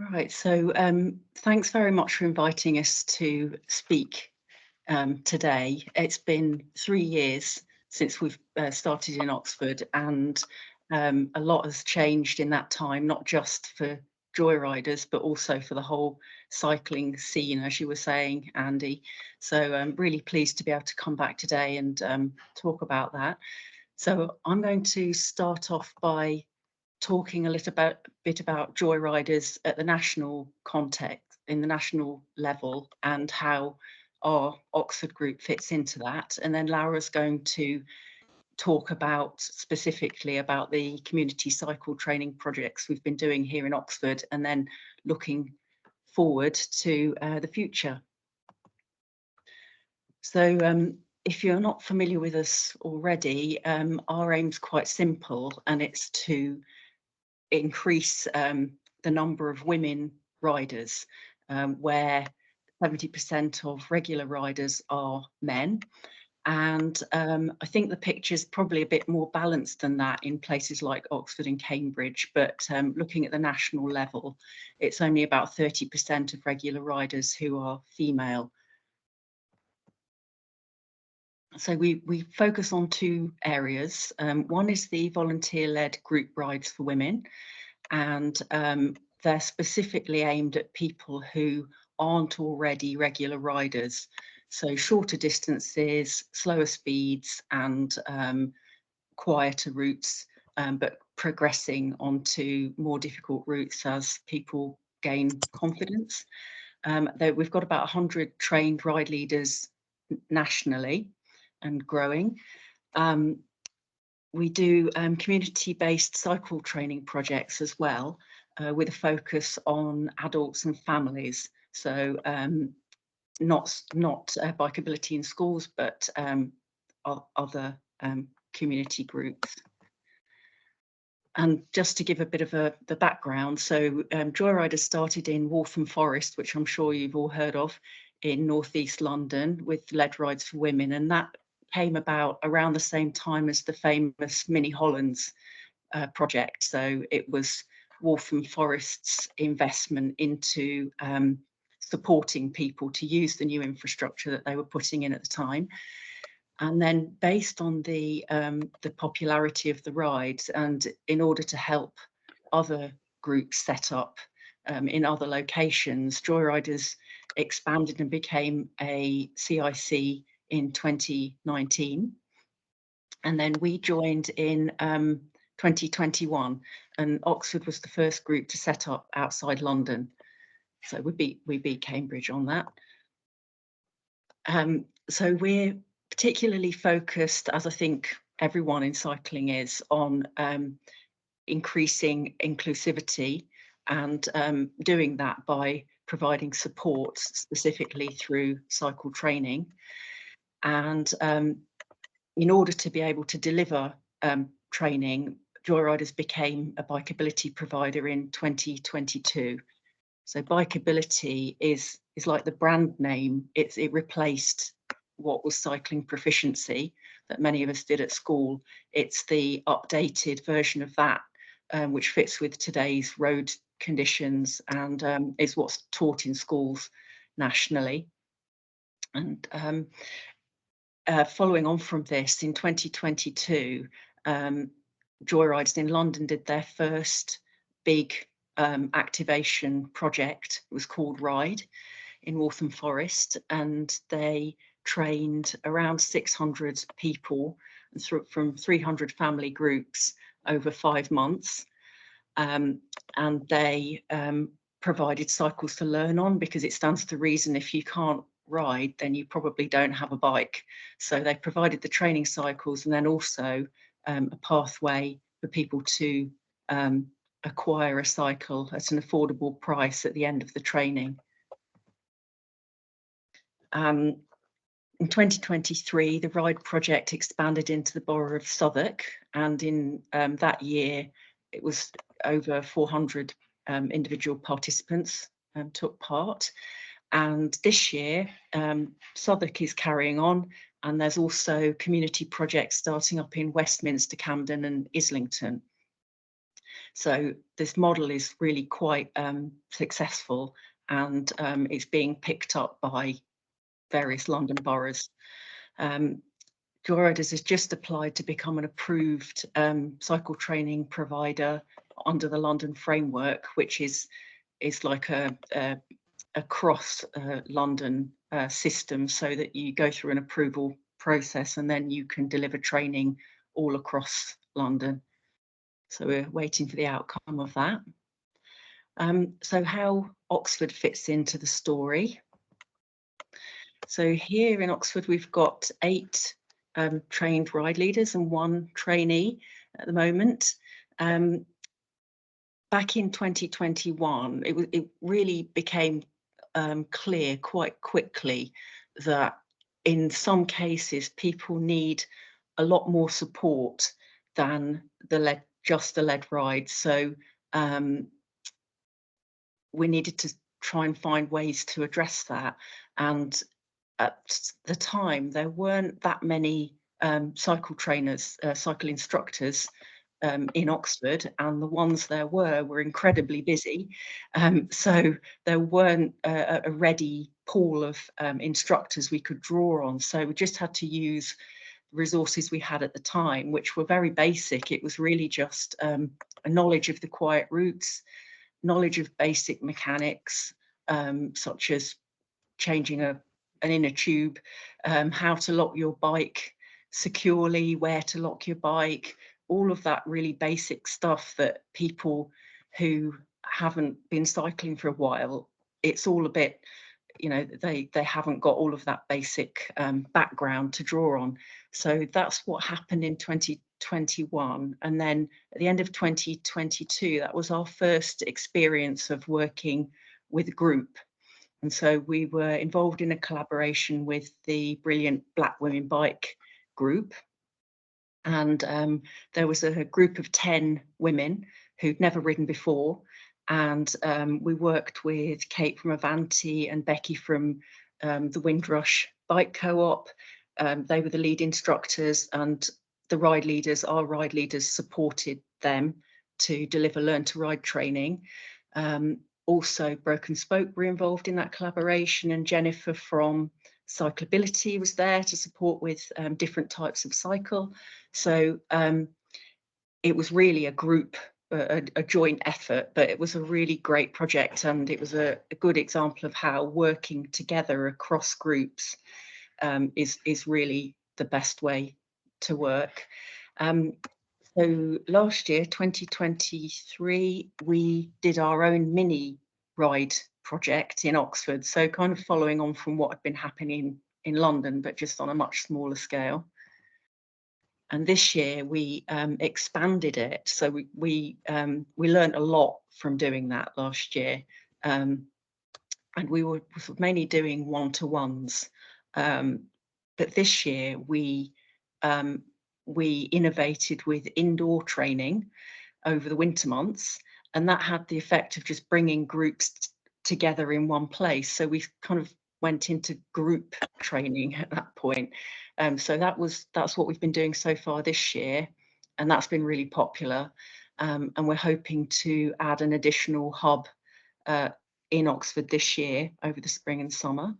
Right, so thanks very much for inviting us to speak today. It's been 3 years since we've started in Oxford, and a lot has changed in that time, not just for JoyRiders, but also for the whole cycling scene, as you were saying, Andy. So I'm really pleased to be able to come back today and talk about that. So I'm going to start off by talking a bit about JoyRiders at the national context, in the national level, and how our Oxford group fits into that. And then Laura's going to talk about specifically about the community cycle training projects we've been doing here in Oxford, and then looking forward to the future. So if you're not familiar with us already, our aim's quite simple, and it's to increase the number of women riders, where 70% of regular riders are men. And I think the picture's probably a bit more balanced than that in places like Oxford and Cambridge, but looking at the national level, it's only about 30% of regular riders who are female. So we focus on two areas. One is the volunteer-led group rides for women, and they're specifically aimed at people who aren't already regular riders. So shorter distances, slower speeds, and quieter routes, but progressing onto more difficult routes as people gain confidence. We've got about 100 trained ride leaders nationally and growing. We do community-based cycle training projects as well, with a focus on adults and families. So not bikeability in schools, but other community groups. And just to give a bit of the background, so JoyRiders started in Waltham Forest, which I'm sure you've all heard of, in northeast London, with Lead Rides for Women, and that came about around the same time as the famous Mini Hollands project. So it was Waltham Forest's investment into supporting people to use the new infrastructure that they were putting in at the time. And then based on the popularity of the rides, and in order to help other groups set up in other locations, JoyRiders expanded and became a CIC in 2019. And then we joined in 2021, and Oxford was the first group to set up outside London. So we beat Cambridge on that. So we're particularly focused, as I think everyone in cycling is, on increasing inclusivity, and doing that by providing support specifically through cycle training. And in order to be able to deliver training, JoyRiders became a bikeability provider in 2022. So bikeability is like the brand name. It replaced what was cycling proficiency that many of us did at school. It's the updated version of that, which fits with today's road conditions, and is what's taught in schools nationally. And following on from this, in 2022, JoyRiders in London did their first big activation project. It was called Ride in Waltham Forest, and they trained around 600 people from 300 family groups over 5 months. And they provided cycles to learn on, because it stands to reason if you can't ride, then you probably don't have a bike. So they provided the training cycles, and then also a pathway for people to acquire a cycle at an affordable price at the end of the training. In 2023, the RIDE project expanded into the borough of Southwark, and in that year, it was over 400 individual participants took part. And this year, Southwark is carrying on, and there's also community projects starting up in Westminster, Camden and Islington. So this model is really quite successful, and it's being picked up by various London boroughs. JoyRiders has just applied to become an approved cycle training provider under the London framework, which is like a across London system, so that you go through an approval process and then you can deliver training all across London. So we're waiting for the outcome of that. So how Oxford fits into the story. So here in Oxford, we've got 8 trained ride leaders and 1 trainee at the moment. Back in 2021, it really became clear quite quickly that in some cases people need a lot more support than just the led ride. So we needed to try and find ways to address that. And at the time, there weren't that many cycle trainers, cycle instructors in Oxford, and the ones there were incredibly busy. So there weren't a ready pool of instructors we could draw on. So we just had to use resources we had at the time, which were very basic. It was really just a knowledge of the quiet routes, knowledge of basic mechanics, such as changing an inner tube, how to lock your bike securely, where to lock your bike, all of that really basic stuff that people who haven't been cycling for a while, it's all a bit, you know, they haven't got all of that basic background to draw on. So that's what happened in 2021. And then at the end of 2022, that was our first experience of working with a group. And so we were involved in a collaboration with the brilliant Black Women Bike group. And there was a group of 10 women who'd never ridden before. And we worked with Kate from Avanti and Becky from the Windrush Bike Co-op. They were the lead instructors, and the ride leaders, our ride leaders, supported them to deliver learn to ride training. Also, Broken Spoke were involved in that collaboration, and Jennifer from Cyclability was there to support with different types of cycle. So it was really a group, a joint effort, but it was a really great project, and it was a good example of how working together across groups is really the best way to work. So last year, 2023, we did our own mini ride project in Oxford. So kind of following on from what had been happening in London, but just on a much smaller scale. And this year we expanded it. So we learned a lot from doing that last year. And we were mainly doing one-to-ones. But this year we innovated with indoor training over the winter months, and that had the effect of just bringing groups together in one place. So we kind of went into group training at that point. So that's what we've been doing so far this year, and that's been really popular. And we're hoping to add an additional hub in Oxford this year over the spring and summer.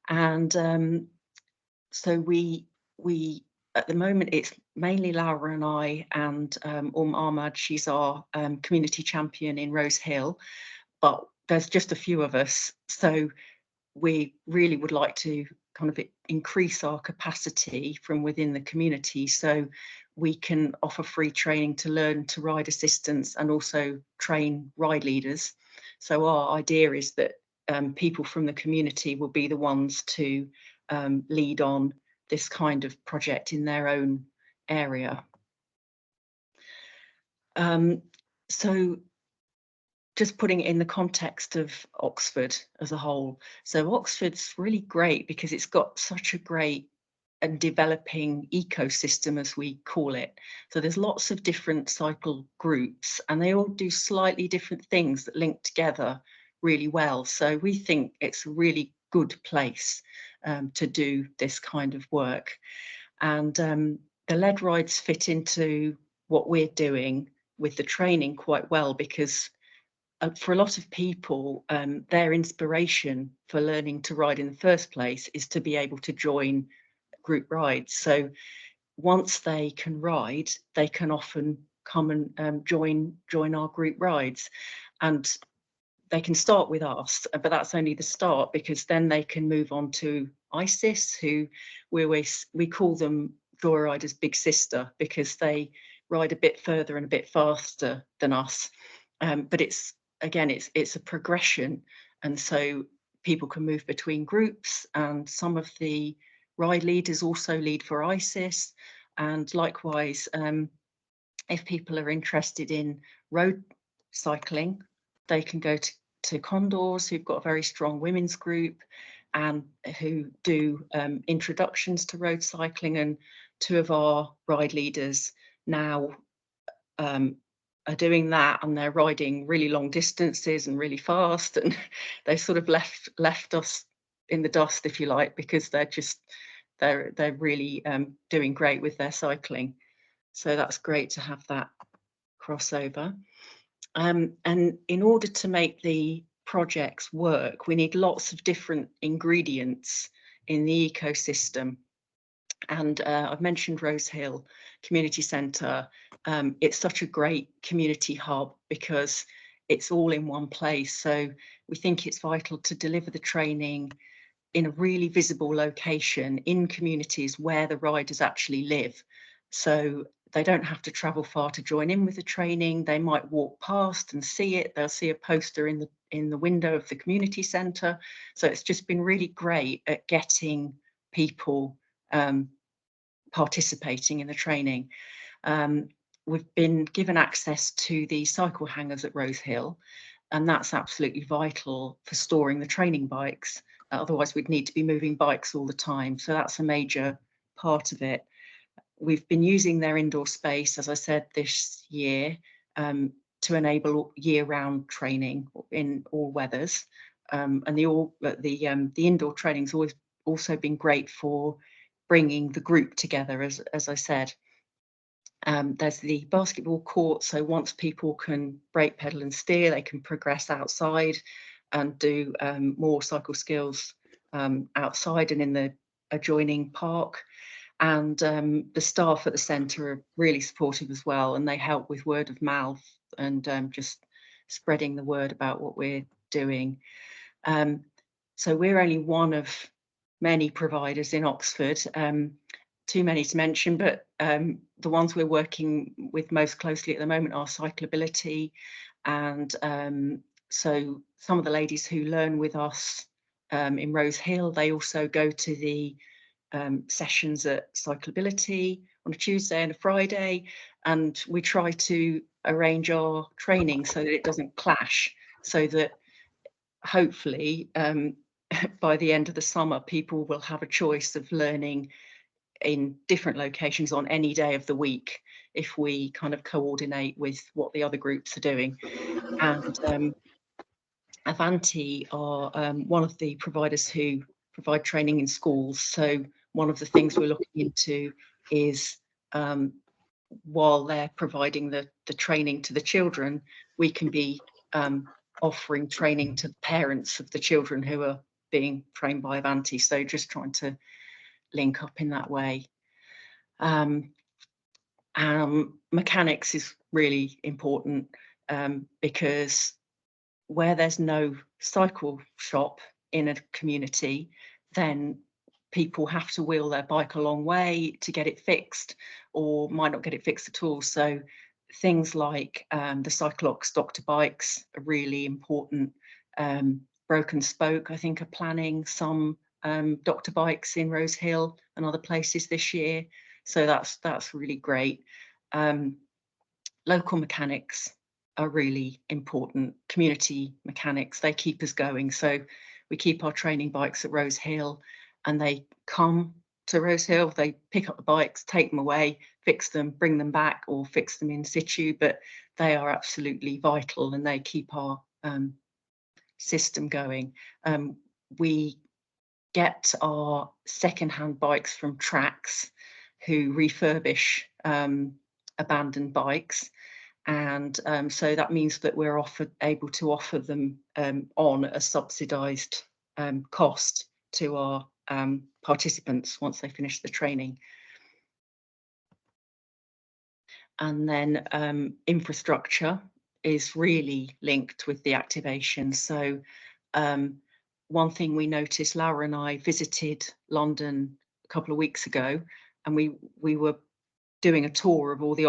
And so we at the moment it's mainly Laura and I and Ahmad. She's our community champion in Rose Hill, but there's just a few of us. So we really would like to kind of increase our capacity from within the community, so we can offer free training to learn to ride assistants and also train ride leaders. So our idea is that people from the community will be the ones to lead on this kind of project in their own area. So just putting it in the context of Oxford as a whole. So Oxford's really great because it's got such a great and developing ecosystem, as we call it. So there's lots of different cycle groups, and they all do slightly different things that link together really well. So we think it's a really good place to do this kind of work. And the lead rides fit into what we're doing with the training quite well, because for a lot of people, their inspiration for learning to ride in the first place is to be able to join group rides. So once they can ride, they can often come and join our group rides, and they can start with us, but that's only the start, because then they can move on to ISIS, who we call them JoyRiders' big sister, because they ride a bit further and a bit faster than us. But it's again, it's a progression, and so people can move between groups, and some of the ride leaders also lead for ISIS, and likewise, if people are interested in road cycling, they can go to Condors, who've got a very strong women's group and who do introductions to road cycling. And two of our ride leaders now are doing that, and they're riding really long distances and really fast, and they sort of left us in the dust, if you like, because they're really doing great with their cycling. So that's great to have that crossover. And in order to make the projects work, we need lots of different ingredients in the ecosystem. And I've mentioned Rose Hill Community Centre. It's such a great community hub because it's all in one place. So we think it's vital to deliver the training in a really visible location in communities where the riders actually live. So they don't have to travel far to join in with the training. They might walk past and see it. They'll see a poster in the window of the community centre. So it's just been really great at getting people participating in the training. We've been given access to the cycle hangars at Rose Hill, and that's absolutely vital for storing the training bikes. Otherwise, we'd need to be moving bikes all the time. So that's a major part of it. We've been using their indoor space, as I said, this year to enable year-round training in all weathers. And the indoor training's always also been great for bringing the group together, as I said. There's the basketball court, so once people can brake, pedal and steer, they can progress outside and do more cycle skills outside and in the adjoining park. And the staff at the centre are really supportive as well, and they help with word of mouth and just spreading the word about what we're doing. So we're only one of many providers in Oxford, too many to mention, but the ones we're working with most closely at the moment are Cyclability. And so some of the ladies who learn with us in Rose Hill, they also go to the sessions at Cyclability on a Tuesday and a Friday, and we try to arrange our training so that it doesn't clash, so that hopefully by the end of the summer people will have a choice of learning in different locations on any day of the week if we kind of coordinate with what the other groups are doing. And Avanti are one of the providers who provide training in schools. So one of the things we're looking into is while they're providing the training to the children, we can be offering training to the parents of the children who are being trained by Avanti. So just trying to link up in that way. Mechanics is really important because where there's no cycle shop in a community, then people have to wheel their bike a long way to get it fixed, or might not get it fixed at all. So things like the Cyclox doctor bikes are really important. Broken Spoke, I think, are planning some doctor bikes in Rose Hill and other places this year. So that's really great. Local mechanics are really important. Community mechanics, they keep us going. So we keep our training bikes at Rose Hill, and they come to Rose Hill, they pick up the bikes, take them away, fix them, bring them back, or fix them in situ. But they are absolutely vital, and they keep our system going. We get our second-hand bikes from Tracks, who refurbish abandoned bikes, And so that means that we're able to offer them on a subsidised cost to our participants once they finish the training. And then infrastructure is really linked with the activation. So one thing we noticed, Laura and I visited London a couple of weeks ago, and we were doing a tour of all the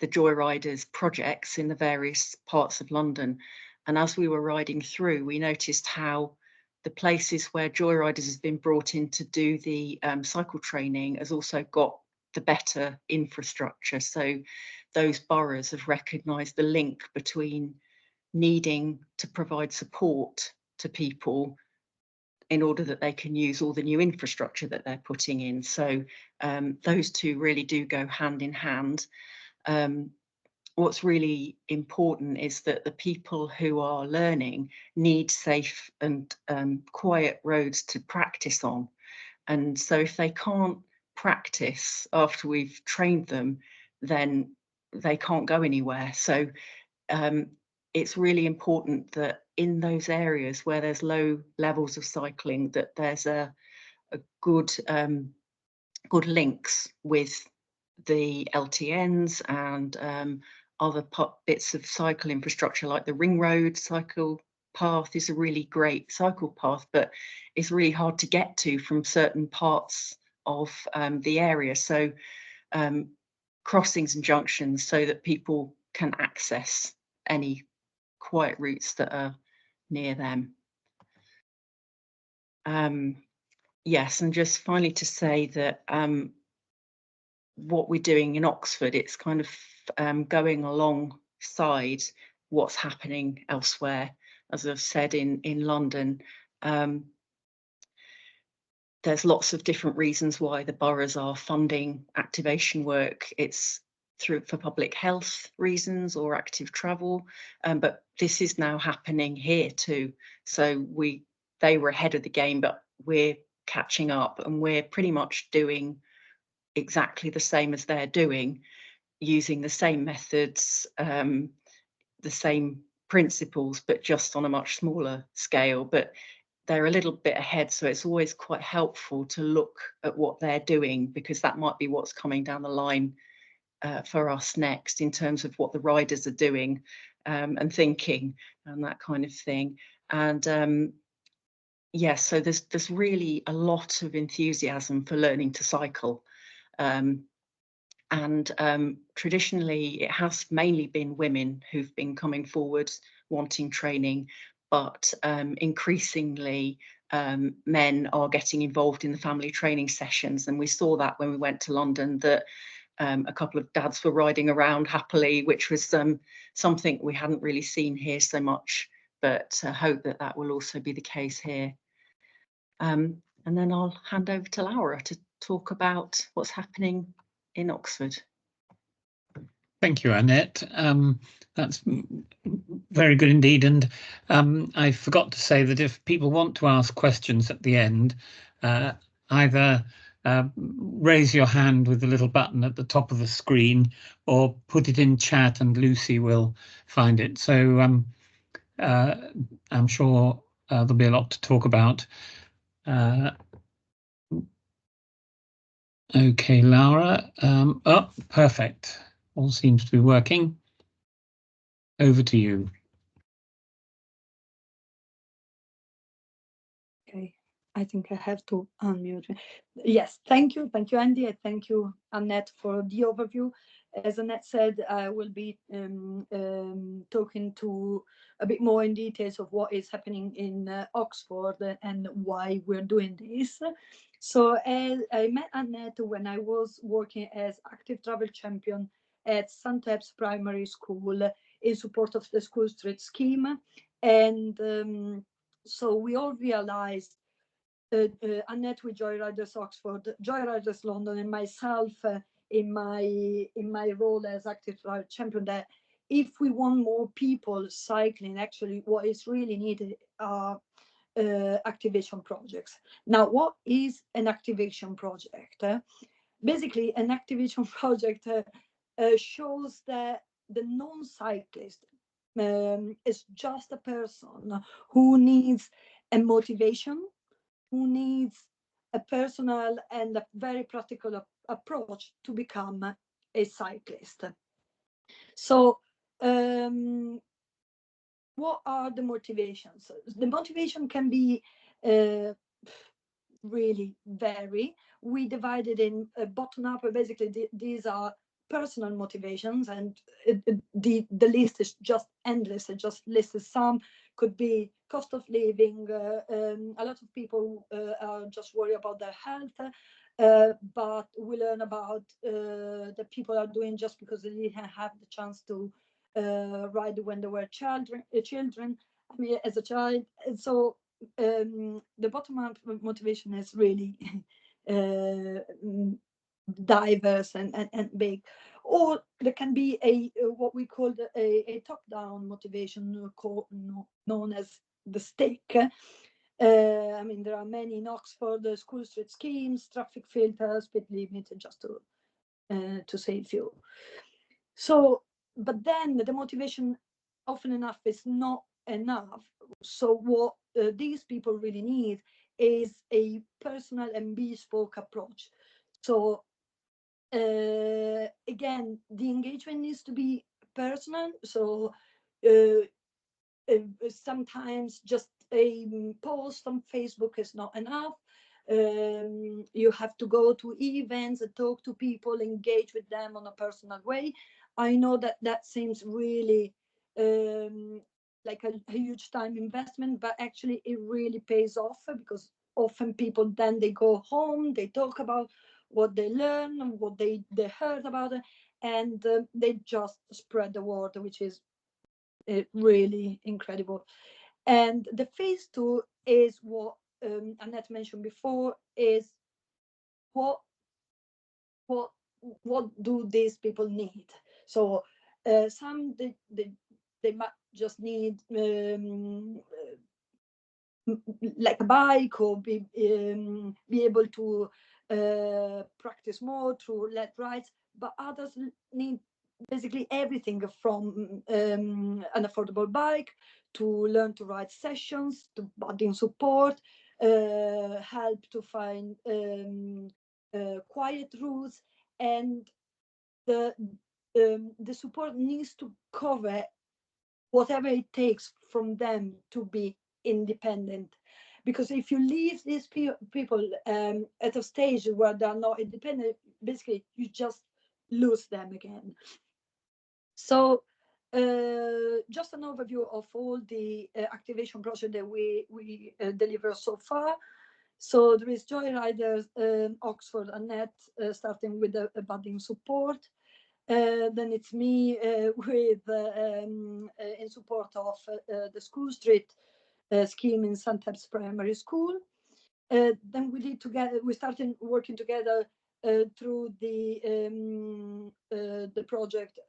JoyRiders projects in the various parts of London. And as we were riding through, we noticed how the places where JoyRiders has been brought in to do the cycle training has also got the better infrastructure. So those boroughs have recognised the link between needing to provide support to people in order that they can use all the new infrastructure that they're putting in. So those two really do go hand in hand. What's really important is that the people who are learning need safe and quiet roads to practice on. And so if they can't practice after we've trained them, then they can't go anywhere. So it's really important that in those areas where there's low levels of cycling, that there's a good good links with the LTNs and other bits of cycle infrastructure, like the ring road cycle path is a really great cycle path, but it's really hard to get to from certain parts of the area. So crossings and junctions so that people can access any quiet routes that are near them. Yes, and just finally to say that what we're doing in Oxford, it's kind of going alongside what's happening elsewhere. As I've said, in London, there's lots of different reasons why the boroughs are funding activation work. It's for public health reasons or active travel, but this is now happening here too. So they were ahead of the game, but we're catching up, and we're pretty much doing exactly the same as they're doing, using the same methods, the same principles, but just on a much smaller scale. But they're a little bit ahead, so it's always quite helpful to look at what they're doing, because that might be what's coming down the line for us next in terms of what the riders are doing and thinking and that kind of thing. And yes, so there's really a lot of enthusiasm for learning to cycle. And traditionally, it has mainly been women who've been coming forward wanting training, but increasingly men are getting involved in the family training sessions. And we saw that when we went to London, that a couple of dads were riding around happily, which was something we hadn't really seen here so much, but hope that that will also be the case here. And then I'll hand over to Laura to talk about what's happening in Oxford. Thank you, Annette. That's very good indeed. And I forgot to say that if people want to ask questions at the end, either raise your hand with the little button at the top of the screen, or put it in chat and Lucy will find it. So I'm sure there'll be a lot to talk about. Okay, Laura. Oh, perfect. All seems to be working. Over to you. Okay, I think I have to unmute. Yes, thank you, Andy, and thank you, Annette, for the overview. As Annette said, I will be talking to a bit more in details of what is happening in Oxford and why we're doing this. So I met Annette when I was working as active travel champion at St. Ebb's Primary School in support of the School Street scheme. And so we all realized, Annette with JoyRiders Oxford, JoyRiders London, and myself in my role as active travel champion, that if we want more people cycling, actually what is really needed are activation projects. Now, what is an activation project? Basically, an activation project shows that the non-cyclist is just a person who needs a motivation, who needs a personal and a very practical approach to become a cyclist. So what are the motivations? The motivation can be really vary. We divided in bottom up. Basically, these are personal motivations, and the list is just endless. It just lists some. Could be cost of living. A lot of people are just worried about their health. But we learn about that people are doing just because they didn't have the chance to ride when they were children. I mean, as a child, and so the bottom up motivation is really diverse and big. Or there can be a what we call a top-down motivation, known as the stick. I mean, there are many in Oxford: the school street schemes, traffic filters, speed limit, just to say a few. So, but then the motivation often enough is not enough. So what these people really need is a personal and bespoke approach. So again, the engagement needs to be personal. So sometimes just a post on Facebook is not enough. You have to go to events and talk to people, engage with them on a personal way. I know that that seems really like a huge time investment, but actually it really pays off, because often people then they go home, they talk about what they learn and what they heard about it, and they just spread the word, which is really incredible. And the phase 2 is what Annette mentioned before, is what do these people need? So some they might just need like a bike, or be able to practice more through let rides, but others need basically everything from an affordable bike to learn to ride sessions, to budding support, help to find quiet routes, and the support needs to cover whatever it takes from them to be independent. Because if you leave these people at a stage where they're not independent, basically you just lose them again. So just an overview of all the activation projects that we deliver so far. So there is JoyRiders, Oxford, Annette, starting with the budding support. Then it's me with in support of the school street scheme in St. Thames Primary School. Then we started working together through the project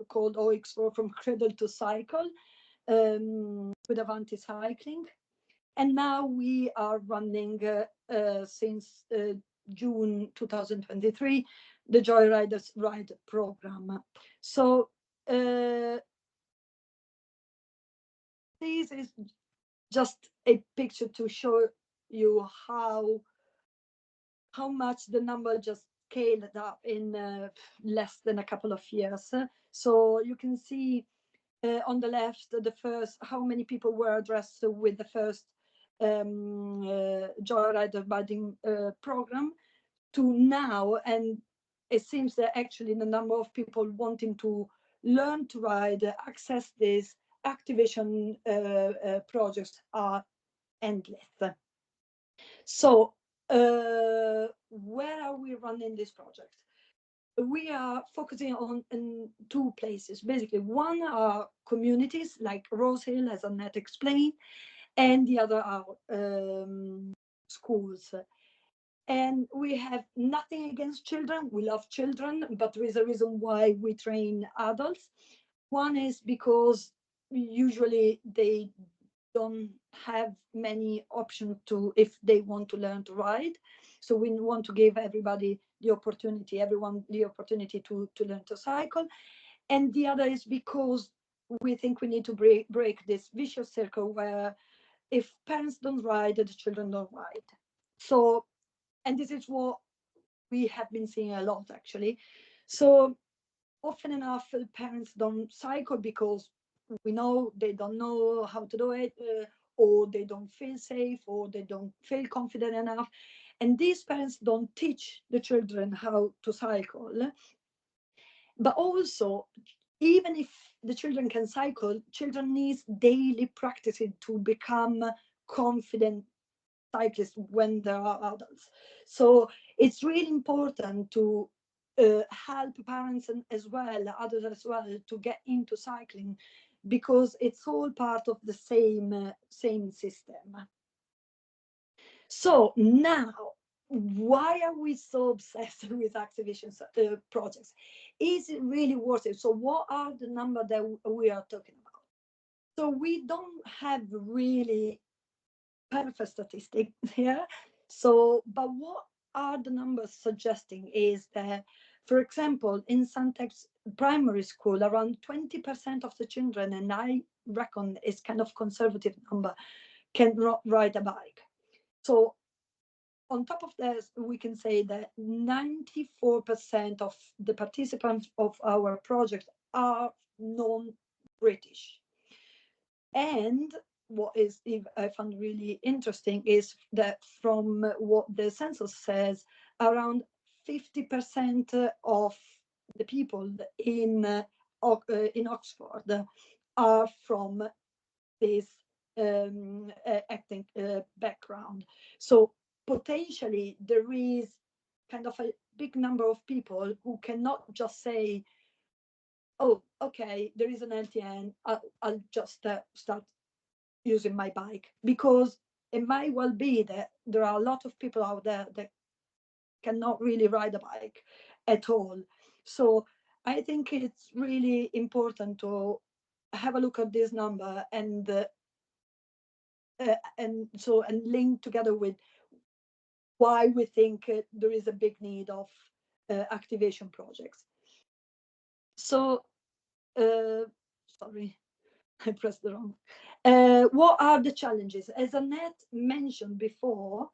called OX4 from Cradle to Cycle with Avanti Cycling. And now we are running since June 2023 the JoyRiders Ride program. So this is just a picture to show you how much the number just scaled up in less than a couple of years. So you can see on the left the first, how many people were addressed with the first JoyRider budding program to now, and it seems that actually the number of people wanting to learn to ride, access these activation projects are endless. So where are we running this project? We are focusing on in two places. Basically, one are communities like Rose Hill, as Annette explained, and the other are schools. And we have nothing against children. We love children, but there is a reason why we train adults. One is because usually they don't have many options to, if they want to learn to ride. So we want to give everybody the opportunity, everyone the opportunity to learn to cycle. And the other is because we think we need to break this vicious circle where if parents don't ride, the children don't ride. So, and this is what we have been seeing a lot actually. So often enough, parents don't cycle because we know they don't know how to do it, or they don't feel safe, or they don't feel confident enough. And these parents don't teach the children how to cycle. But also, even if the children can cycle, children need daily practicing to become confident cyclists when they are adults. So it's really important to help parents and as well, others as well, to get into cycling, because it's all part of the same system. So now, why are we so obsessed with activation projects? Is it really worth it? So what are the numbers that we are talking about? So we don't have really perfect statistic here. So, but what are the numbers suggesting is that, for example, in Santex primary school, around 20% of the children, and I reckon it's kind of conservative number, can ride a bike. So on top of this, we can say that 94% of the participants of our project are non-British. And what is I found really interesting is that from what the census says, around 50% of the people in Oxford are from this acting background. So potentially there is kind of a big number of people who cannot just say, oh, okay, there is an LTN, I'll just start using my bike, because it might well be that there are a lot of people out there that cannot really ride a bike at all. So I think it's really important to have a look at this number and link together with why we think there is a big need of activation projects. So, sorry, I pressed the wrong. What are the challenges? As Annette mentioned before,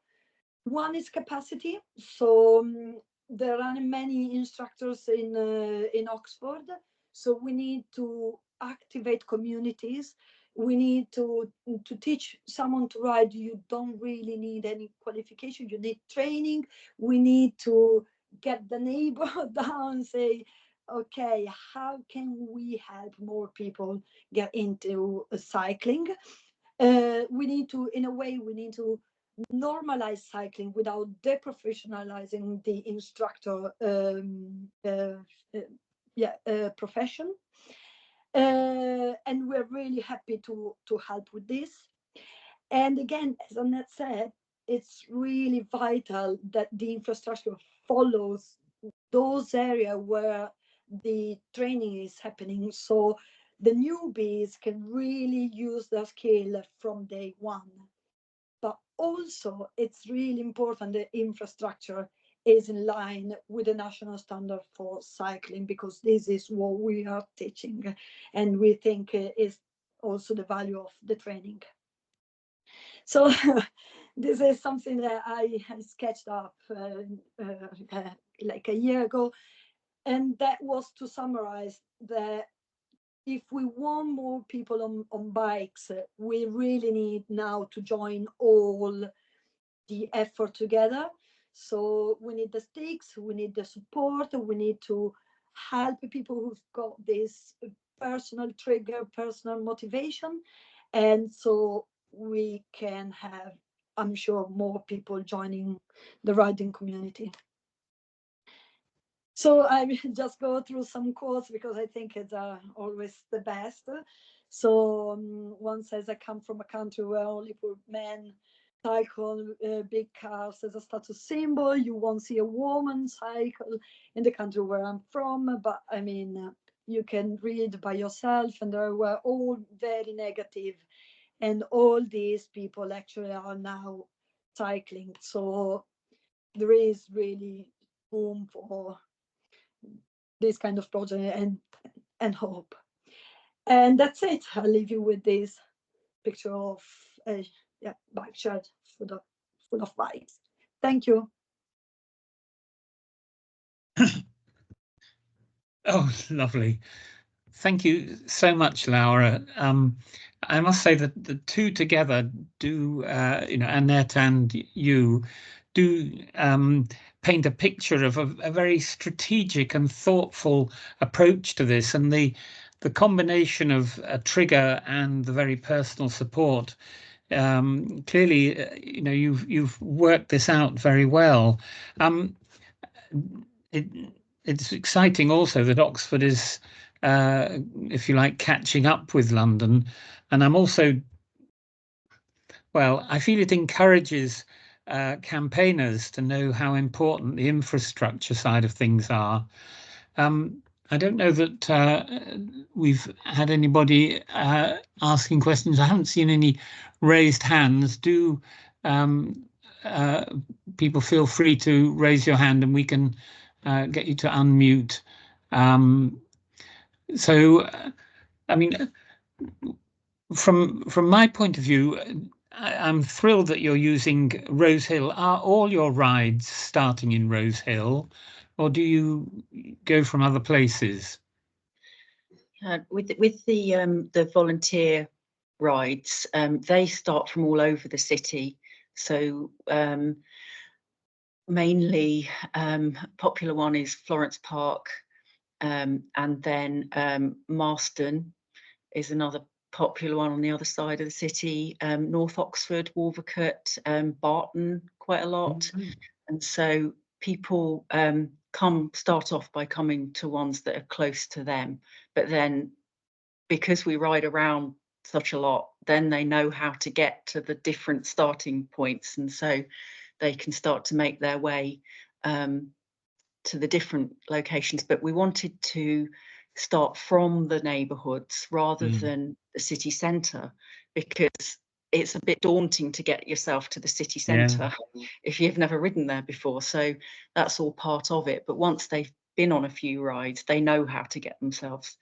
one is capacity. So there are many instructors in Oxford. So we need to activate communities. We need to teach someone to ride. You don't really need any qualification. You need training. We need to get the neighbor down and say, okay, how can we help more people get into cycling? We need to, in a way, we need to normalize cycling without deprofessionalizing the instructor profession. And we're really happy to help with this. And again, as Annette said, it's really vital that the infrastructure follows those areas where the training is happening, so the newbies can really use their skill from day one. But also, it's really important that infrastructure is in line with the national standard for cycling, because this is what we are teaching, and we think is also the value of the training. So this is something that I sketched up like a year ago, and that was to summarize that if we want more people on bikes, we really need now to join all the effort together. So we need the sticks, we need the support, we need to help people who've got this personal trigger, personal motivation. And so we can have, I'm sure, more people joining the riding community. So I will just go through some quotes because I think it's always the best. So one says, I come from a country where only poor men cycle big cars as a status symbol. You won't see a woman cycle in the country where I'm from. But I mean, you can read by yourself, and they were all very negative. and all these people actually are now cycling. So there is really room for this kind of project and hope. And that's it. I'll leave you with this picture of a bike shed full of bikes. Thank you. Oh, lovely. Thank you so much, Laura. I must say that the two together do, Annette and you do paint a picture of a very strategic and thoughtful approach to this, and the combination of a trigger and the very personal support. Clearly, you've worked this out very well. It's exciting also that Oxford is, if you like, catching up with London. And I'm also, well, I feel it encourages campaigners to know how important the infrastructure side of things are. I don't know that we've had anybody asking questions. I haven't seen any raised hands. Do people feel free to raise your hand and we can get you to unmute. I mean, from my point of view, I'm thrilled that you're using Rose Hill. Are all your rides starting in Rose Hill, or do you go from other places? With the volunteer rides, they start from all over the city. So mainly popular one is Florence Park, and then Marston is another popular one on the other side of the city. North Oxford, Wolvercote, Barton, quite a lot. Mm-hmm. And so people start off by coming to ones that are close to them, but then because we ride around such a lot, then they know how to get to the different starting points, and so they can start to make their way to the different locations. But we wanted to start from the neighbourhoods rather than the city centre, because it's a bit daunting to get yourself to the city centre if you've never ridden there before. So that's all part of it. But once they've been on a few rides, they know how to get themselves.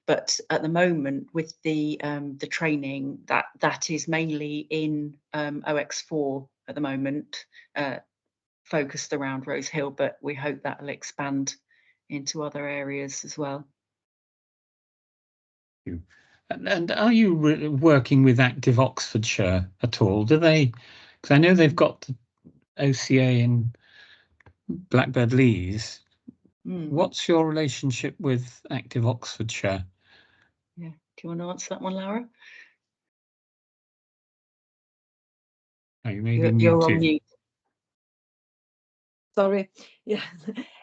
But at the moment, with the training, that is mainly in OX4 at the moment, focused around Rose Hill, but we hope that will expand into other areas as well. And are you working with Active Oxfordshire at all? Do they? Because I know they've got the OCA in Blackbird Leys. What's your relationship with Active Oxfordshire? Yeah, do you want to answer that one, Laura? Oh, you may be you're on mute. Sorry. Yeah,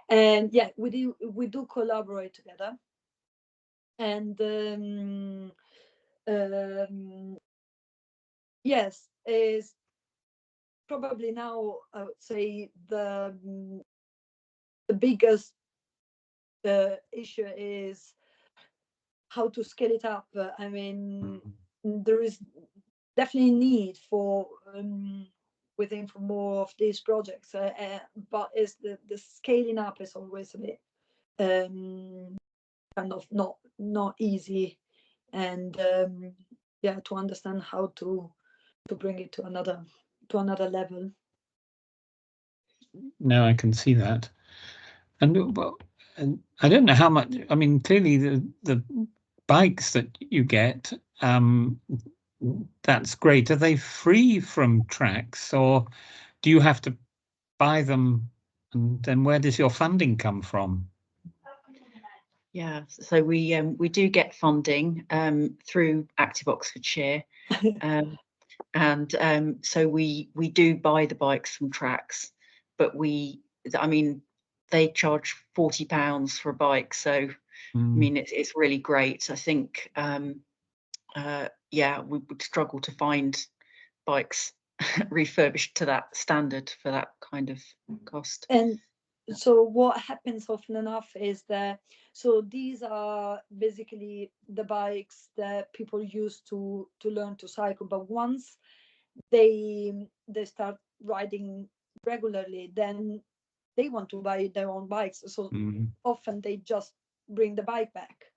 and yeah, we do collaborate together, and yes, is probably now I would say the biggest issue is how to scale it up. I mean, there is definitely need for more of these projects, but is the scaling up is always a bit kind of not easy, and to understand how to bring it to another level. No, I can see that, and I don't know how much. I mean, clearly the bikes that you get, that's great. Are they free from tracks, or do you have to buy them? And then where does your funding come from? Yeah, so we do get funding through Active Oxfordshire, and so we do buy the bikes from tracks, but I mean, they charge £40 for a bike, so I mean it's really great. I think we would struggle to find bikes refurbished to that standard for that kind of cost. And so what happens often enough is that, so these are basically the bikes that people use to learn to cycle, but once they start riding regularly, then they want to buy their own bikes, so often they just bring the bike back,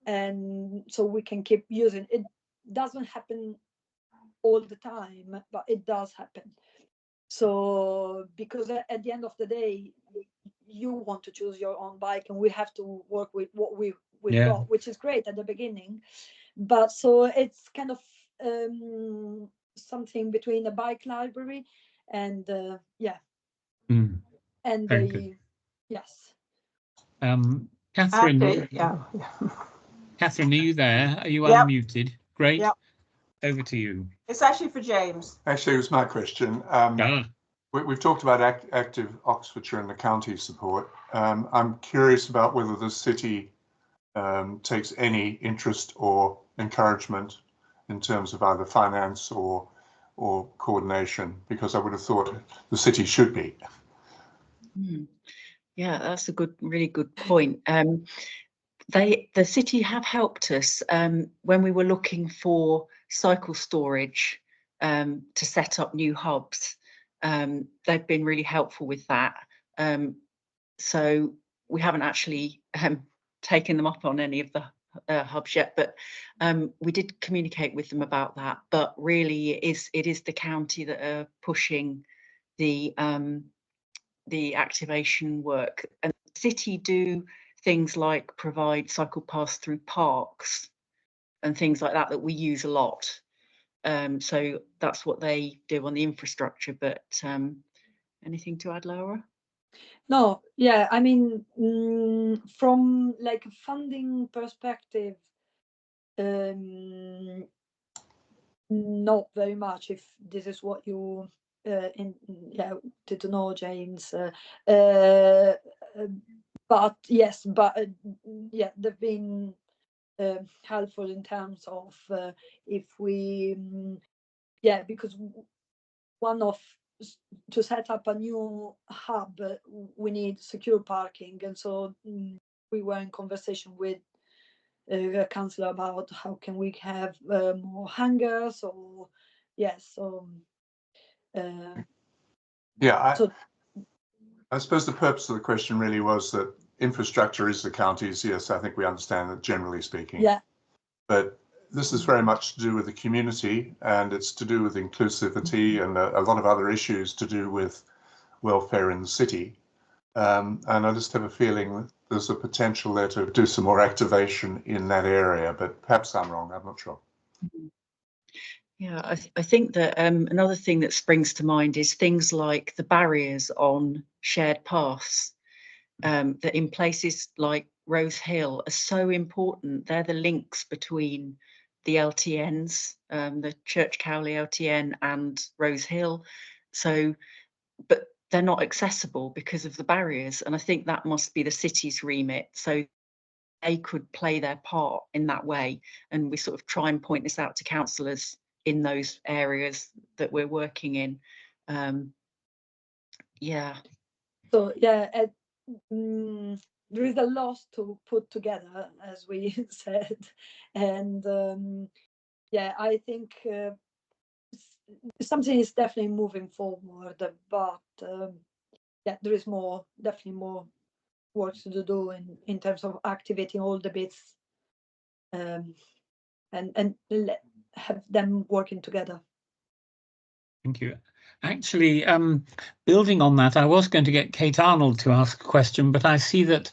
and so we can keep using it. Doesn't happen all the time, but it does happen. So because at the end of the day, you want to choose your own bike, and we have to work with what we've got, which is great at the beginning. But so it's kind of something between a bike library and and Very the good. yes. Catherine, Yeah. Catherine, are you there? Are you Yep. unmuted? Great. Yep. Over to you. It's actually for James. Actually, it was my question. We've talked about active Oxfordshire and the county support. I'm curious about whether the city takes any interest or encouragement in terms of either finance or coordination, because I would have thought the city should be. Yeah, that's a really good point. The city have helped us when we were looking for cycle storage to set up new hubs. They've been really helpful with that. So we haven't actually taken them up on any of the hubs yet, but we did communicate with them about that. But really, it is the county that are pushing the activation work, and the city do things like provide cycle paths through parks and things like that we use a lot. So that's what they do on the infrastructure. But anything to add, Laura? No, yeah, I mean, from like a funding perspective, not very much, if this is what you to know, James. But yes, yeah, they've been helpful in terms of if we, because to set up a new hub, we need secure parking, and so we were in conversation with a councillor about how can we have more hangars, or I suppose the purpose of the question really was that infrastructure is the county's. Yes, I think we understand that, generally speaking. Yeah. But this is very much to do with the community, and it's to do with inclusivity and a lot of other issues to do with welfare in the city. And I just have a feeling that there's a potential there to do some more activation in that area, but perhaps I'm wrong, I'm not sure. Yeah, I think that another thing that springs to mind is things like the barriers on shared paths, that in places like Rose Hill are so important. They're the links between the LTNs, the Church Cowley LTN and Rose Hill. So, but they're not accessible because of the barriers. And I think that must be the city's remit. So they could play their part in that way. And we sort of try and point this out to councillors in those areas that we're working in. So yeah, there is a lot to put together, as we said, and I think something is definitely moving forward, but there is definitely more work to do in terms of activating all the bits and have them working together. Thank you. Actually, building on that, I was going to get Kate Arnold to ask a question, but I see that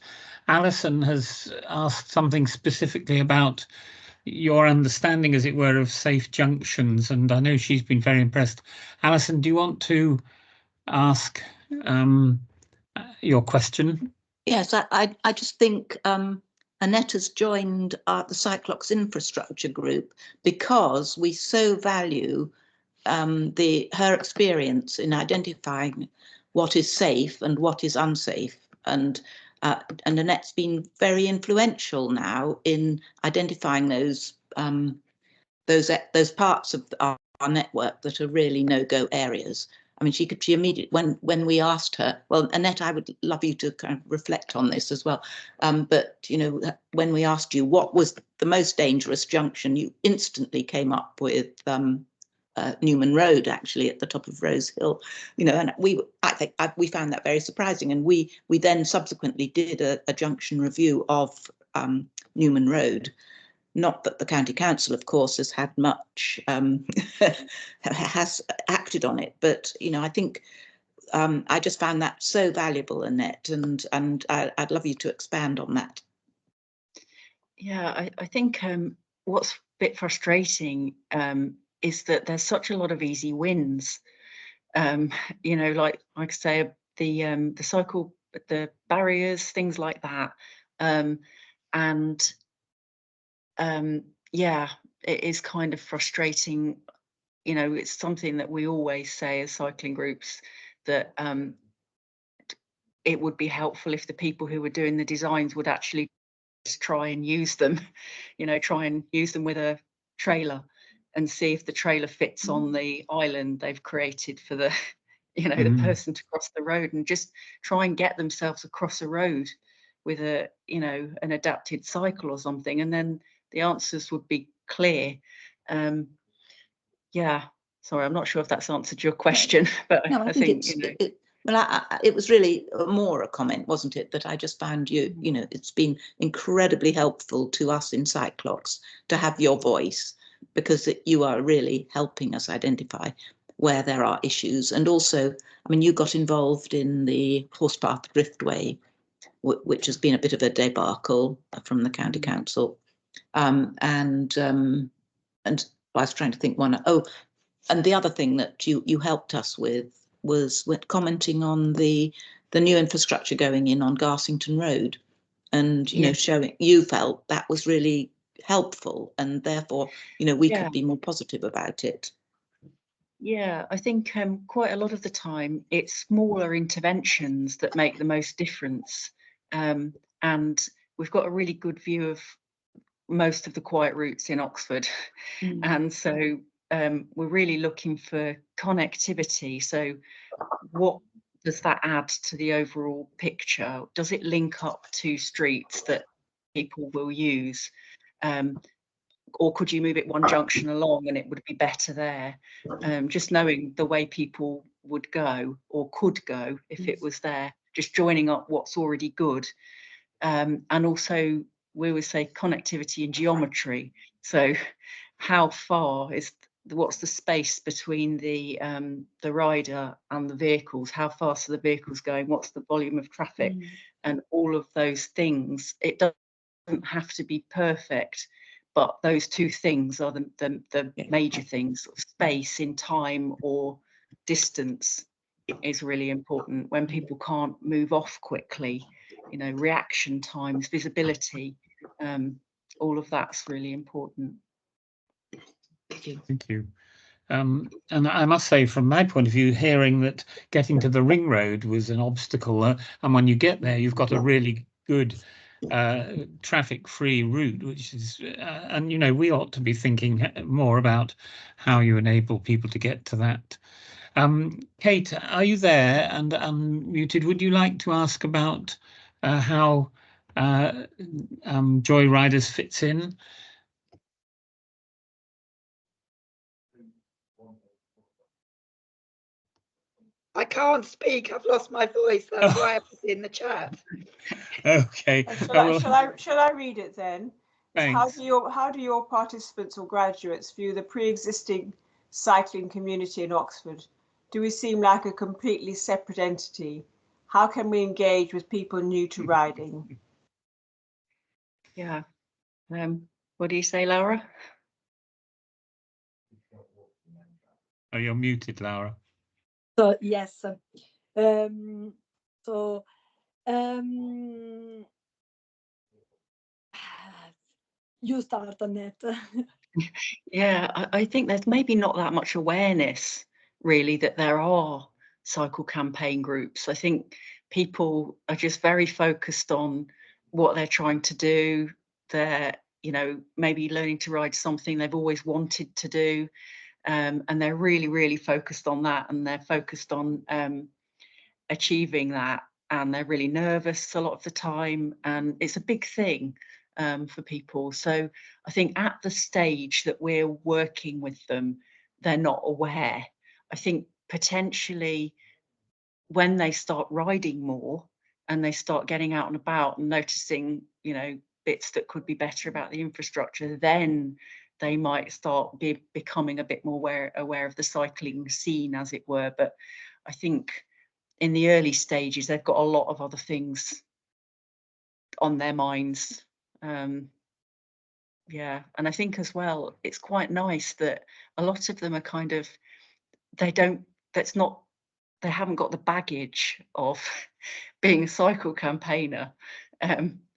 Alison has asked something specifically about your understanding, as it were, of safe junctions, and I know she's been very impressed. Alison, do you want to ask your question? Yes, I just think Annette has joined the Cyclox Infrastructure Group because we so value her experience in identifying what is safe and what is unsafe, and Annette's been very influential now in identifying those parts of our network that are really no-go areas. I mean, she immediately, when we asked her, well, Annette, I would love you to kind of reflect on this as well. But, you know, when we asked you what was the most dangerous junction, you instantly came up with Newman Road, actually, at the top of Rose Hill, you know, and I think we found that very surprising. And we then subsequently did a junction review of Newman Road. Not that the county council, of course, has had much, has acted on it, but, you know, I think I just found that so valuable, Annette, and I'd love you to expand on that. Yeah, I think what's a bit frustrating is that there's such a lot of easy wins. You know, like I say, the cycle, the barriers, things like that, and yeah, it is kind of frustrating. You know, it's something that we always say as cycling groups, that it would be helpful if the people who were doing the designs would actually just try and use them, you know, try and use them with a trailer and see if the trailer fits on the island they've created for the, you know, the person to cross the road, and just try and get themselves across a road with a, you know, an adapted cycle or something, and then the answers would be clear. Yeah, sorry, I'm not sure if that's answered your question, but no, I think it's, you know. It was really more a comment, wasn't it, that I just found you know, it's been incredibly helpful to us in Cyclox to have your voice, because you are really helping us identify where there are issues. And also, I mean, you got involved in the Horsepath Driftway, which has been a bit of a debacle from the county council. And I was trying to think and the other thing that you helped us with was commenting on the new infrastructure going in on Garsington Road, and you know, showing you felt that was really helpful, and therefore, you know, we could be more positive about it. Yeah, I think quite a lot of the time it's smaller interventions that make the most difference, and we've got a really good view of most of the quiet routes in Oxford, and so we're really looking for connectivity. So what does that add to the overall picture? Does it link up to streets that people will use? Or could you move it one junction along and it would be better there? Just knowing the way people would go or could go if it was there, just joining up what's already good. And also, we would say connectivity and geometry. So how far is, what's the space between the rider and the vehicles? How fast are the vehicles going? What's the volume of traffic? And all of those things. It doesn't have to be perfect, but those two things are the major things. Space in time or distance is really important when people can't move off quickly. You know, reaction times, visibility, all of that's really important. Thank you. And I must say, from my point of view, hearing that getting to the ring road was an obstacle, and when you get there, you've got a really good traffic-free route, which is, and you know, we ought to be thinking more about how you enable people to get to that. Kate, are you there and unmuted? Would you like to ask about how JoyRiders fits in? I can't speak. I've lost my voice. That's why I put it in the chat. Okay. Shall I read it then? Thanks. How do your participants or graduates view the pre-existing cycling community in Oxford? Do we seem like a completely separate entity? How can we engage with people new to riding? Yeah. What do you say, Laura? Oh, you're muted, Laura. So yes. You start, Annette. Yeah, I think there's maybe not that much awareness, really, that there are cycle campaign groups. I think people are just very focused on what they're trying to do. They're, you know, maybe learning to ride something they've always wanted to do. and they're really focused on that, and they're focused on achieving that, and they're really nervous a lot of the time, and it's a big thing for people. So I think at the stage that we're working with them, they're not aware. I think potentially when they start riding more and they start getting out and about and noticing, you know, bits that could be better about the infrastructure, then they might start becoming a bit more aware of the cycling scene, as it were. But I think in the early stages, they've got a lot of other things on their minds. Yeah, and I think as well, it's quite nice that a lot of them are kind of, they haven't got the baggage of being a cycle campaigner.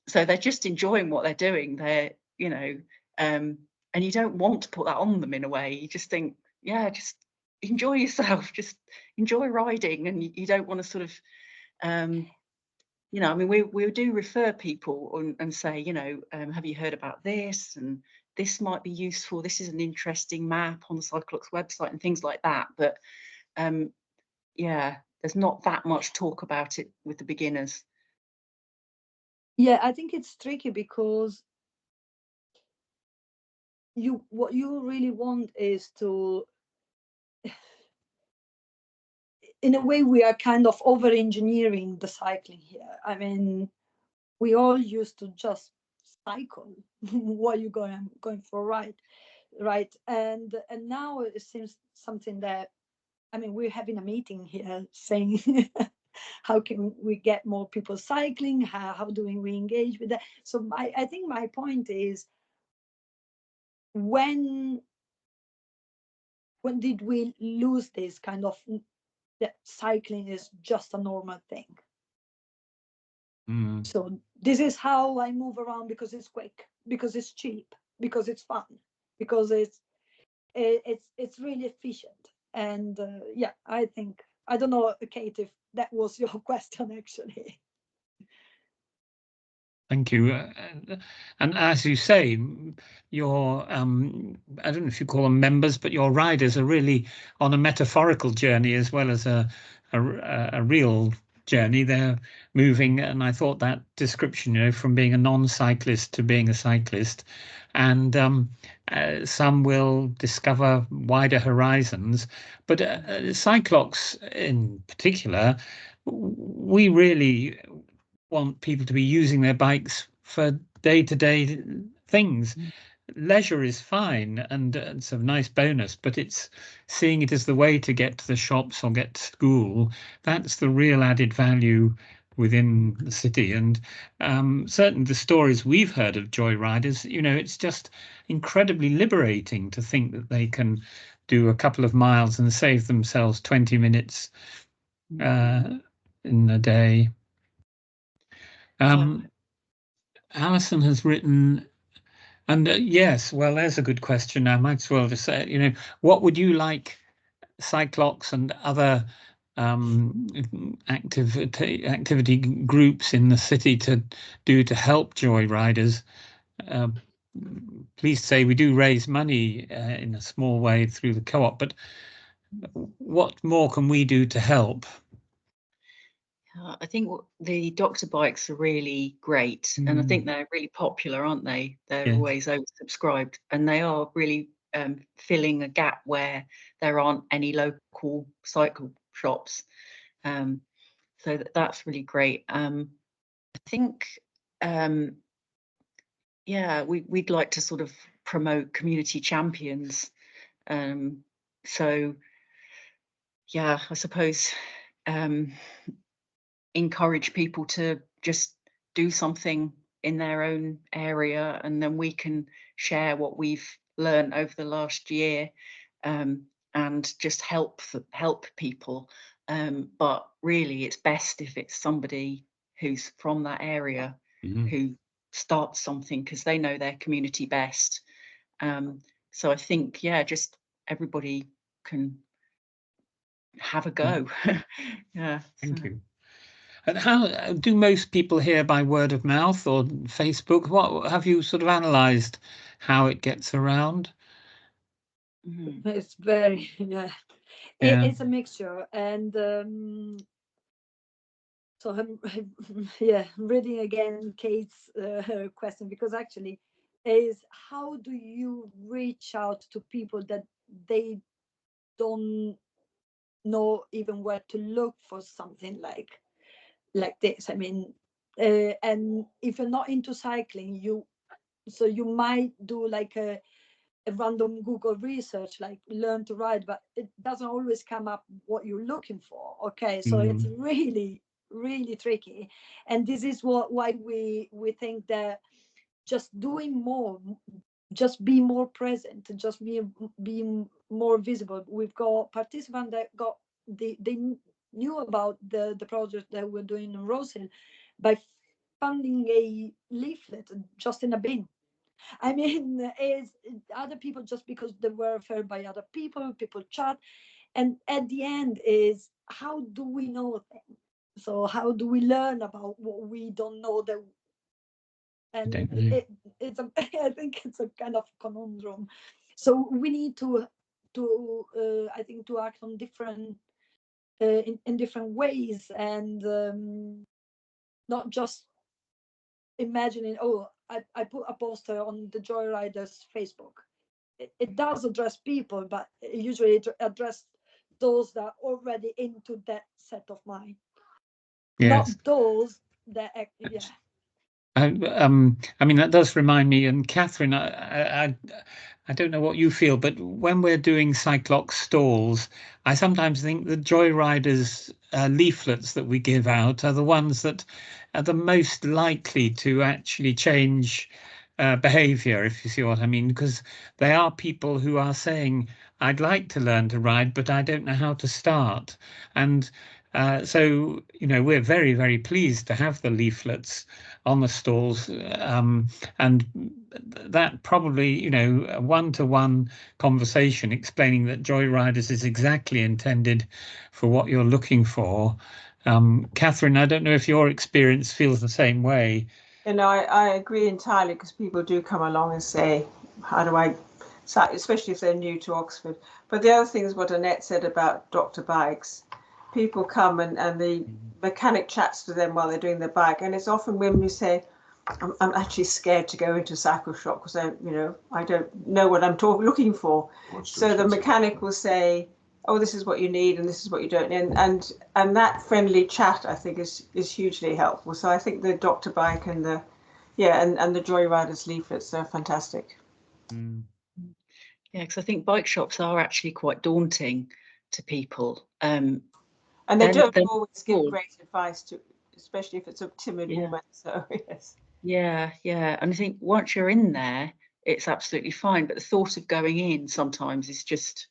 So they're just enjoying what they're doing. They're, you know, and you don't want to put that on them in a way. You just think, yeah, just enjoy yourself, just enjoy riding. And you don't want to sort of, you know, I mean, we do refer people and say, you know, have you heard about this? And this might be useful. This is an interesting map on the Cyclops website and things like that. But yeah, there's not that much talk about it with the beginners. Yeah, I think it's tricky because what you really want is to, in a way, we are kind of over engineering the cycling here. I mean, we all used to just cycle while you're going for a ride, right? And now it seems something that, I mean, we're having a meeting here saying how can we get more people cycling? How do we engage with that? So I think my point is, when did we lose this kind of that cycling is just a normal thing? So this is how I move around, because it's quick, because it's cheap, because it's fun, because it's really efficient. And yeah, I think, I don't know, Kate, if that was your question actually. Thank you. And as you say, your I don't know if you call them members, but your riders are really on a metaphorical journey as well as a real journey. They're moving, and I thought that description, you know, from being a non-cyclist to being a cyclist, and some will discover wider horizons. But Cyclops in particular, we really want people to be using their bikes for day-to-day things. Leisure is fine, and it's a nice bonus, but it's seeing it as the way to get to the shops or get to school. That's the real added value within the city. And certainly the stories we've heard of JoyRiders, you know, it's just incredibly liberating to think that they can do a couple of miles and save themselves 20 minutes in a day. Alison has written, and yes, well, there's a good question. I might as well just say, you know, what would you like Cyclops and other activity groups in the city to do to help JoyRiders? Please say we do raise money in a small way through the co-op, but what more can we do to help? I think the doctor bikes are really great, and I think they're really popular, aren't they? They're always oversubscribed, and they are really filling a gap where there aren't any local cycle shops. So that's really great. I think, yeah, we'd like to sort of promote community champions. So, yeah, I suppose encourage people to just do something in their own area, and then we can share what we've learned over the last year, and just help people. But really, it's best if it's somebody who's from that area who starts something, because they know their community best. So I think, yeah, just everybody can have a go. Yeah. Thank you. And how do most people hear, by word of mouth or Facebook? What have you sort of analysed how it gets around? It's very, yeah. It's a mixture. And so I'm reading again Kate's question, because actually is how do you reach out to people that they don't know even where to look for something like this? I mean, and if you're not into cycling, you might do like a random Google research, like learn to ride, but it doesn't always come up what you're looking for. Okay, so it's really, really tricky. And this is why we think that just doing more, just be more present, just be more visible. We've got participants that they knew about the project that we're doing in Rosehill by finding a leaflet just in a bin. I mean, is other people just because they were referred by other people chat. And at the end is, how do we know things? So how do we learn about what we don't know? And it's I think it's a kind of conundrum. So we need to I think to act on different in different ways, and not just imagining, oh, I put a poster on the JoyRiders Facebook. It does address people, but usually it addresses those that are already into that set of mind. Not those that I mean, that does remind me, and Catherine, I don't know what you feel, but when we're doing Cyclox stalls, I sometimes think the JoyRiders leaflets that we give out are the ones that are the most likely to actually change behavior, if you see what I mean, because they are people who are saying, I'd like to learn to ride, but I don't know how to start. And so, you know, we're very, very pleased to have the leaflets on the stalls, and that probably, you know, a one-to-one conversation explaining that JoyRiders is exactly intended for what you're looking for. Catherine, I don't know if your experience feels the same way. You know, I agree entirely, because people do come along and say, how do I, especially if they're new to Oxford. But the other thing is what Annette said about Dr. Bikes. People come and the mechanic chats to them while they're doing their bike, and it's often women who say, I'm actually scared to go into a cycle shop because I don't know what I'm looking for. So the mechanic will say, oh, this is what you need and this is what you don't need, and that friendly chat, I think, is hugely helpful. So I think the Dr. Bike and the and the JoyRiders leaflets are fantastic. Yeah, because I think bike shops are actually quite daunting to people. And they don't always give great advice, especially if it's a timid woman. So yes. Yeah. And I think once you're in there, it's absolutely fine. But the thought of going in sometimes is just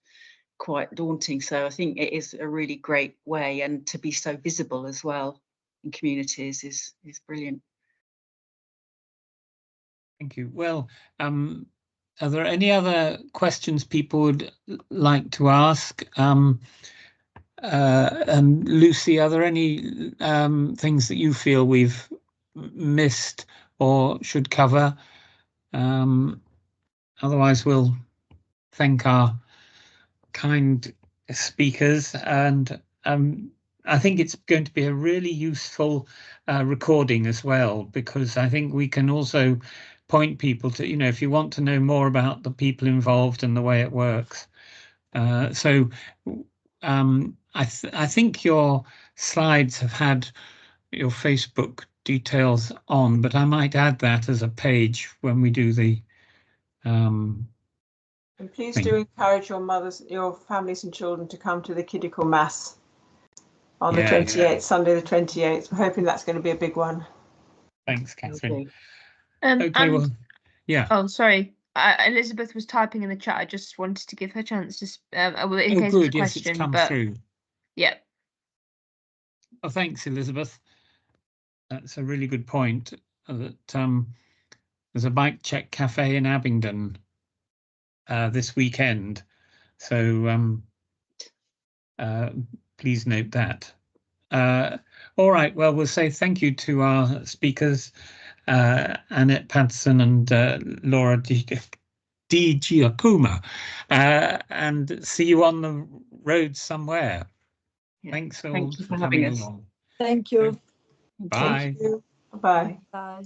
quite daunting. So I think it is a really great way, and to be so visible as well in communities is brilliant. Thank you. Well, are there any other questions people would like to ask? And Lucy, are there any things that you feel we've missed or should cover? Otherwise, we'll thank our kind speakers, and I think it's going to be a really useful recording as well, because I think we can also point people to, you know, if you want to know more about the people involved and the way it works. So I think your slides have had your Facebook details on, but I might add that as a page when we do the and please do encourage your families and children to come to the Kiddical Mass on the 28th, Sunday the 28th. We're hoping that's going to be a big one. Thanks, Catherine. Okay, well, yeah. Oh, sorry. Elizabeth was typing in the chat. I just wanted to give her a chance to, in case good. It's a question. Yes, it's come through. Yeah. Oh, thanks, Elizabeth. That's a really good point. That there's a bike check cafe in Abingdon this weekend, so please note that. All right. Well, we'll say thank you to our speakers, Annette Pattinson and Laura di Giacomo, and see you on the road somewhere. Yeah. Thanks all Thank you for for having coming us. along. Thank you. Bye. Thank you. Bye. Bye.